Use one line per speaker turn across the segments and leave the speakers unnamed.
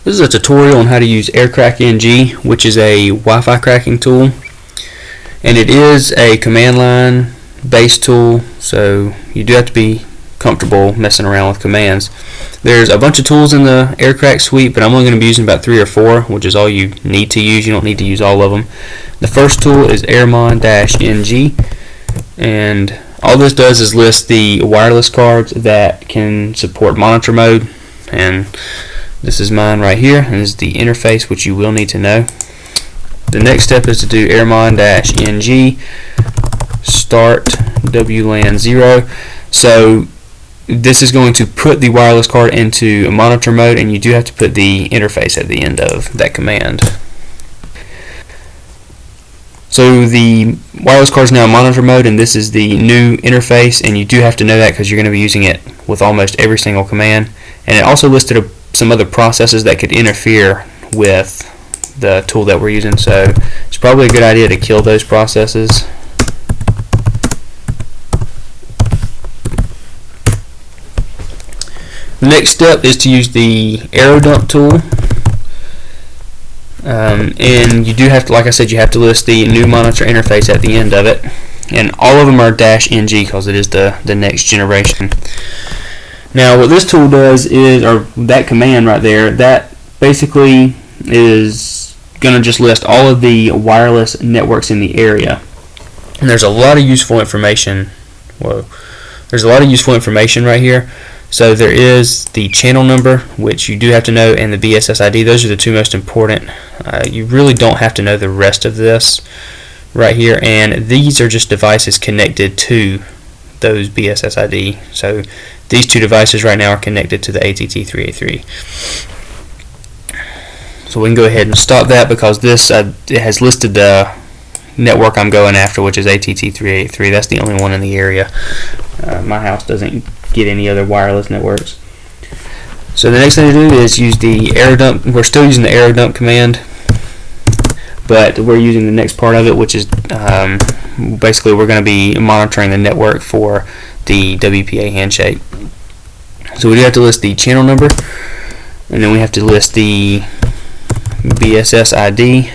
This is a tutorial on how to use Aircrack NG, which is a Wi-Fi cracking tool, and it is a command line based tool, so you do have to be comfortable messing around with commands. There's a bunch of tools in the Aircrack suite, but I'm only going to be using about 3 or 4, which is all you need to use. You don't need to use all of them. The first tool is Airmon-NG, and all this does is list the wireless cards that can support monitor mode, and this is mine right here, and this is the interface, which you will need to know. The next step is to do Airmon-NG start WLAN 0. So this is going to put the wireless card into monitor mode, and you do have to put the interface at the end of that command. So the wireless card is now in monitor mode, and this is the new interface, and you do have to know that because you're going to be using it with almost every single command. And it also listed some other processes that could interfere with the tool that we're using, so it's probably a good idea to kill those processes. The next step is to use the arrow dump tool, and you do have to, like I said, you have to list the new monitor interface at the end of it, and all of them are -ng because it is the next generation. Now what this tool does is, or that command right there, that basically is going to just list all of the wireless networks in the area, and there's a lot of useful information. There's a lot of useful information right here. So there is the channel number, which you do have to know, and the BSS ID. Those are the two most important. You really don't have to know the rest of this right here, and these are just devices connected to those BSS ID. So these two devices right now are connected to the ATT383. So we can go ahead and stop that because this it has listed the network I'm going after, which is ATT383. That's the only one in the area. My house doesn't get any other wireless networks. So the next thing to do is use the arrow dump. We're still using the arrow dump command, but we're using the next part of it, which is basically we're going to be monitoring the network for the WPA handshake. So we do have to list the channel number, and then we have to list the BSS ID.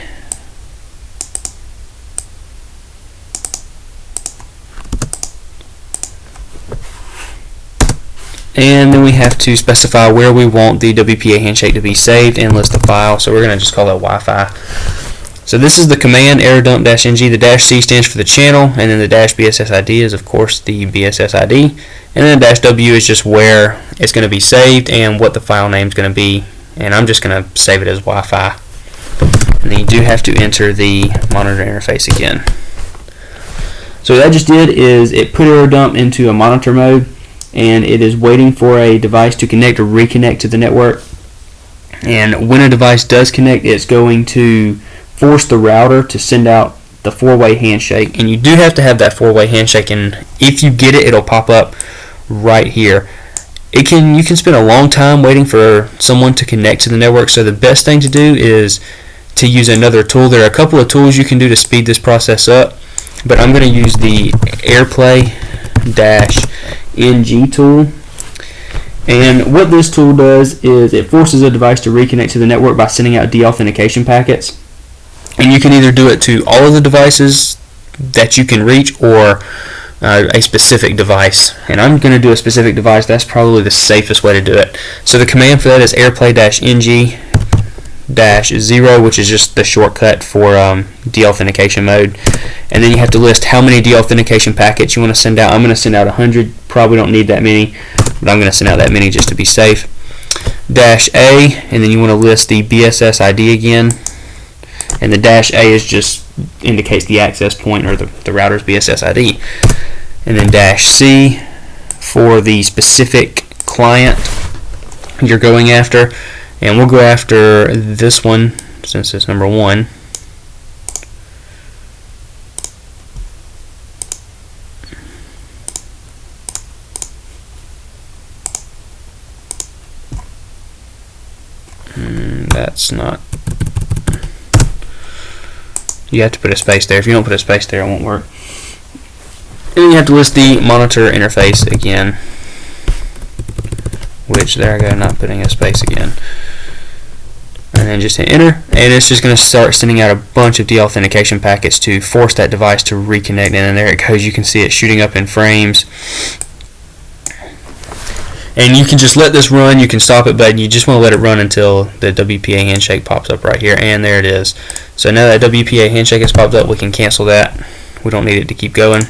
And then we have to specify where we want the WPA handshake to be saved and list the file. So we're going to just call that Wi-Fi. So this is the command arrowdump-ng. The -c stands for the channel, and then the -BSS ID is of course the BSS ID, and then the -w is just where it's going to be saved and what the file name is going to be. And I'm just going to save it as Wi-Fi. And then you do have to enter the monitor interface again. So what that just did is it put AirDump into a monitor mode, and it is waiting for a device to connect or reconnect to the network. And when a device does connect, it's going to force the router to send out the 4-way handshake. And you do have to have that 4-way handshake, and if you get it, it'll pop up right here. You can spend a long time waiting for someone to connect to the network, so the best thing to do is to use another tool. There are a couple of tools you can do to speed this process up, but I'm going to use the Airplay-NG tool. And what this tool does is it forces a device to reconnect to the network by sending out deauthentication packets. And you can either do it to all of the devices that you can reach, or a specific device. And I'm going to do a specific device. That's probably the safest way to do it. So the command for that is Airplay-NG-0, which is just the shortcut for deauthentication mode. And then you have to list how many deauthentication packets you want to send out. I'm going to send out 100. Probably don't need that many, but I'm going to send out that many just to be safe. -A, and then you want to list the BSS ID again. And the -A is just indicates the access point, or the router's BSS ID. And then -C for the specific client you're going after. And we'll go after this one since it's number 1. That's not. You have to put a space there. If you don't put a space there, it won't work. And then you have to list the monitor interface again, which there I go, not putting a space again. then just hit enter, and it's just going to start sending out a bunch of deauthentication packets to force that device to reconnect, and then there it goes. You can see it shooting up in frames. And you can just let this run, you can stop it, but you just want to let it run until the WPA handshake pops up right here, and there it is. So now that WPA handshake has popped up, we can cancel that. We don't need it to keep going.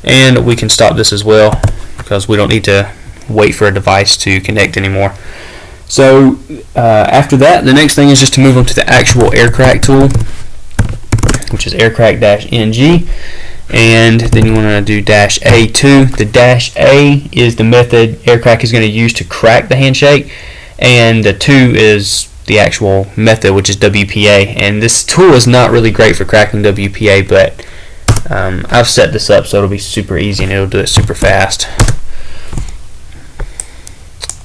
And we can stop this as well, because we don't need to wait for a device to connect anymore. So after that, the next thing is just to move on to the actual Aircrack tool, which is Aircrack-NG. And then you want to do -A2. The -A is the method Aircrack is going to use to crack the handshake, and the 2 is the actual method, which is WPA. And this tool is not really great for cracking WPA, but I've set this up so it'll be super easy and it'll do it super fast.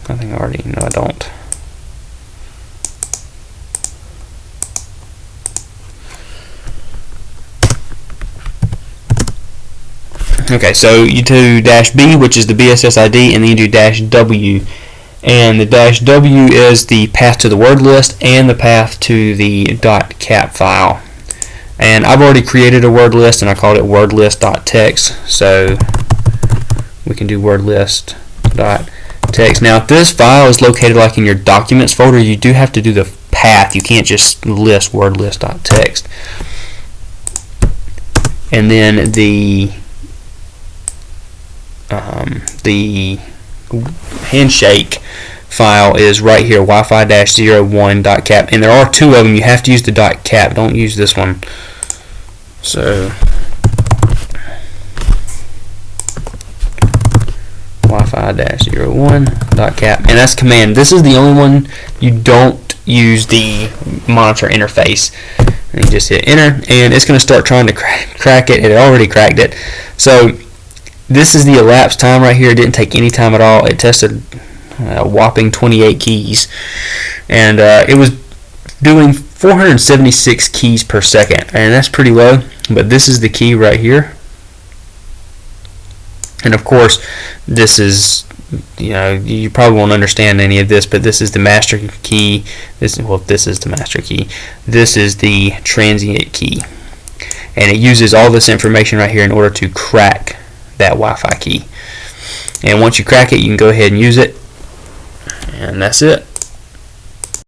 I think I already know I don't. Okay, so you do -B, which is the BSS ID, and then you do -W. And the -W is the path to the word list and the path to the .cap file. And I've already created a word list, and I called it wordlist.txt. So we can do wordlist.txt. Now, if this file is located like in your documents folder, you do have to do the path. You can't just list wordlist.txt. And then the handshake file is right here, Wi-Fi-01.cap, and there are 2 of them. You have to use the .cap. Don't use this one. So Wi-Fi-01.cap, and that's command. This is the only one you don't use the monitor interface. And you just hit enter, and it's going to start trying to crack it. It already cracked it. So this is the elapsed time right here. It didn't take any time at all. It tested a whopping 28 keys, and it was doing 476 keys per second, and that's pretty low. But this is the key right here, and of course, this is, you probably won't understand any of this, but this is the master key. This is the master key. This is the transient key, and it uses all this information right here in order to crack that Wi-Fi key. And once you crack it, you can go ahead and use it, and that's it.